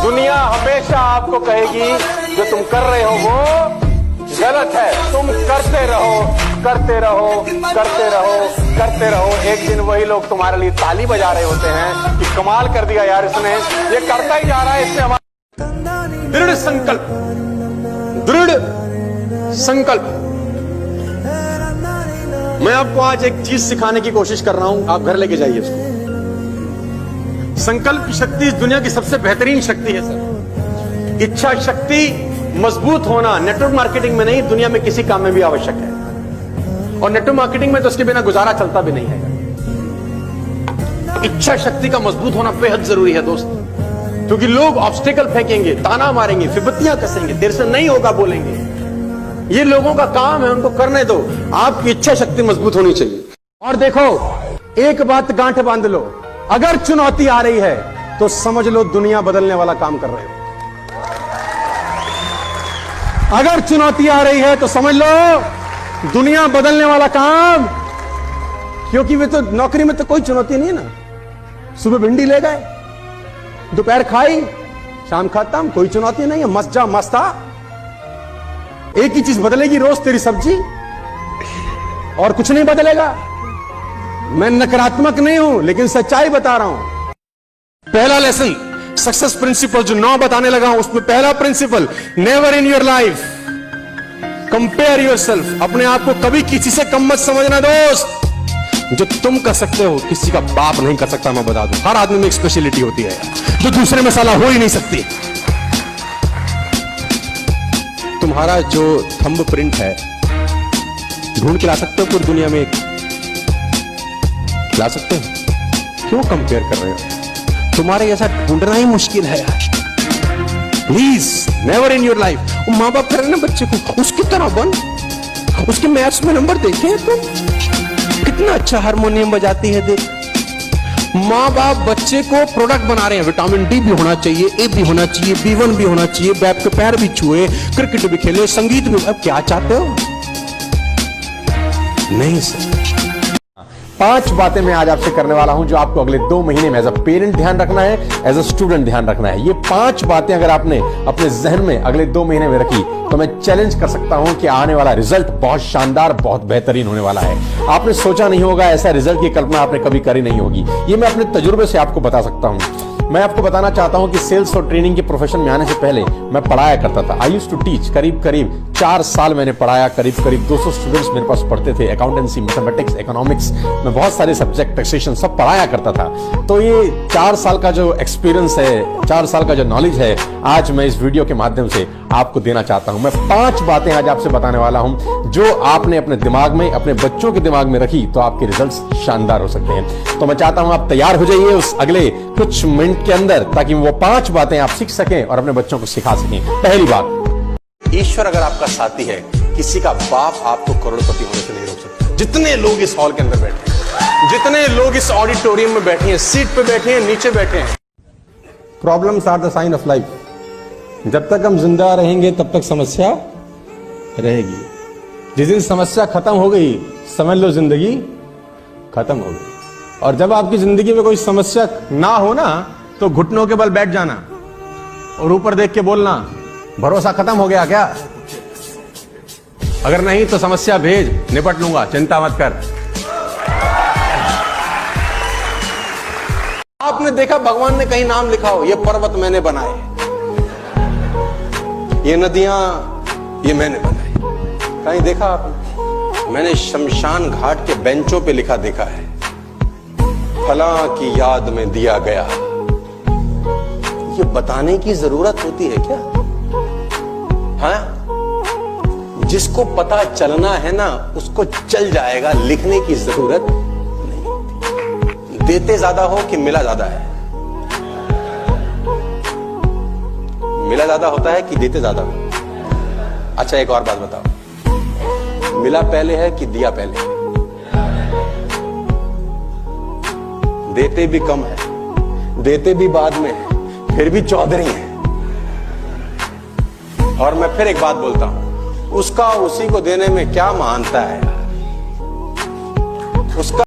दुनिया हमेशा आपको कहेगी जो तुम कर रहे हो वो गलत है। तुम करते रहो, करते रहो, करते रहो, करते रहो। एक दिन वही लोग तुम्हारे लिए ताली बजा रहे होते हैं कि कमाल कर दिया यार, इसने ये करता ही जा रहा है, इसने हमारा दृढ़ संकल्प, दृढ़ संकल्प। मैं आपको आज एक चीज सिखाने की कोशिश कर रहा हूं, आप घर लेके जाइए इसको। संकल्प की शक्ति इस दुनिया की सबसे बेहतरीन शक्ति है सर। इच्छा शक्ति मजबूत होना नेटवर्क मार्केटिंग में नहीं, दुनिया में किसी काम में भी आवश्यक है। और नेटवर्क मार्केटिंग में तो उसके बिना गुजारा चलता भी नहीं है। इच्छा शक्ति का मजबूत होना बेहद जरूरी है दोस्त, क्योंकि लोग ऑब्स्टिकल फेंकेंगे, ताना मारेंगे, फिबत्तियां कसेंगे, तेरे से नहीं होगा बोलेंगे। ये लोगों का काम है, उनको करने दो। आपकी इच्छा शक्ति मजबूत होनी चाहिए। और देखो, एक बात गांठ बांध लो, अगर चुनौती आ रही है तो समझ लो दुनिया बदलने वाला काम कर रहे हो। अगर चुनौती आ रही है तो समझ लो दुनिया बदलने वाला काम, क्योंकि वे तो नौकरी में तो कोई चुनौती नहीं है ना। सुबह भिंडी ले गए, दोपहर खाई, शाम खत्म, कोई चुनौती नहीं है। मस्त जा मस्त आ। एक ही चीज बदलेगी रोज, तेरी सब्जी, और कुछ नहीं बदलेगा। मैं नकारात्मक नहीं हूं, लेकिन सच्चाई बता रहा हूं। पहला लेसन, सक्सेस प्रिंसिपल जो 9 बताने लगा हूं, उसमें पहला principle, never in your life compare yourself. अपने आप को कभी किसी से कम मत समझना दोस्त। जो तुम कर सकते हो किसी का बाप नहीं कर सकता। मैं बता दूं, हर आदमी में एक स्पेशलिटी होती है जो दूसरे में साला हो ही नहीं सकती। तुम्हारा जो थंब प्रिंट है ढूंढ के ला सकते हो पूरी दुनिया में, ला सकते हो? क्यों कंपेयर कर रहे हो? तुम्हारे जैसा ढूंढना ही मुश्किल है यार। Please never in your life. माँ बाप कर रहे ना बच्चे को उसकी तरह बन, उसके मैथ्स में नंबर देखे हैं तुम, कितना अच्छा हारमोनियम बजाती है देख। माँ बाप बच्चे को प्रोडक्ट बना रहे हैं, विटामिन डी भी होना चाहिए, ए भी होना चाहिए, B1 भी होना चाहिए, बैप के पैर भी छुए, क्रिकेट भी खेले, संगीत भी। अब क्या चाहते हो? नहीं सर। 5 बातें मैं आज आपसे करने वाला हूं जो आपको अगले 2 महीने में एज अ पेरेंट ध्यान रखना है, एज अ स्टूडेंट ध्यान रखना है। ये 5 बातें अगर आपने अपने जहन में अगले 2 महीने में रखी तो मैं चैलेंज कर सकता हूं कि आने वाला रिजल्ट बहुत शानदार, बहुत बेहतरीन होने वाला है। आपने सोचा नहीं होगा, ऐसा रिजल्ट की कल्पना आपने कभी करी नहीं होगी। ये मैं अपने तजुर्बे से आपको बता सकता हूं। मैं आपको बताना चाहता हूं कि सेल्स और ट्रेनिंग के प्रोफेशन में आने से पहले मैं पढ़ाया करता था। I used to teach. करीब 4 साल मैंने पढ़ाया। करीब 200 स्टूडेंट्स मेरे पास पढ़ते थे। अकाउंटेंसी, मैथमेटिक्स, इकोनॉमिक्स में बहुत सारे सब्जेक्ट, टैक्सेशन सब पढ़ाया करता था। तो ये 4 साल का जो एक्सपीरियंस है, 4 साल का जो नॉलेज है, आज मैं इस वीडियो के माध्यम से आपको देना चाहता हूं। मैं 5 बातें आज आपसे बताने वाला हूं जो आपने अपने दिमाग में, अपने बच्चों के दिमाग में रखी तो आपके रिजल्ट्स शानदार हो सकते हैं। तो मैं चाहता हूं आप तैयार हो जाइए उस अगले कुछ मिनट के अंदर, ताकि वो 5 बातें आप सीख सकें और अपने बच्चों को सिखा सकें। पहली बात, ईश्वर अगर आपका साथी है, किसी का बाप आपको करोड़पति होने से नहीं रोक सकता। जितने लोग इस हॉल के अंदर बैठे हैं, जितने लोग इस ऑडिटोरियम में बैठे हैं, सीट पे बैठे हैं, नीचे बैठे हैं, problems are the sign of life. जब तक हम जिंदा रहेंगे तब तक समस्या रहेगी। जिस दिन समस्या खत्म हो गई, समझ लो जिंदगी खत्म हो गई। और जब आपकी जिंदगी में कोई समस्या ना हो ना, तो घुटनों के बल बैठ जाना और ऊपर देख के बोलना, भरोसा खत्म हो गया क्या? अगर नहीं तो समस्या भेज, निपट लूंगा, चिंता मत कर। आपने देखा भगवान ने कहीं नाम लिखा हो, ये पर्वत मैंने बनाए, ये नदियां ये मैंने बनाई? कहीं देखा आपने? मैंने शमशान घाट के बेंचों पे लिखा देखा है, फला की याद में दिया गया। ये बताने की जरूरत होती है क्या? हाँ, जिसको पता चलना है ना उसको चल जाएगा, लिखने की जरूरत नहीं होती। देते ज्यादा हो कि मिला ज्यादा है? मिला ज्यादा होता है कि देते ज्यादा हो? अच्छा एक और बात बताओ, मिला पहले है कि दिया पहले है? देते भी कम है, देते भी बाद में है, फिर भी चौधरी है। और मैं फिर एक बात बोलता हूं, उसका उसी को देने में क्या महानता है? उसका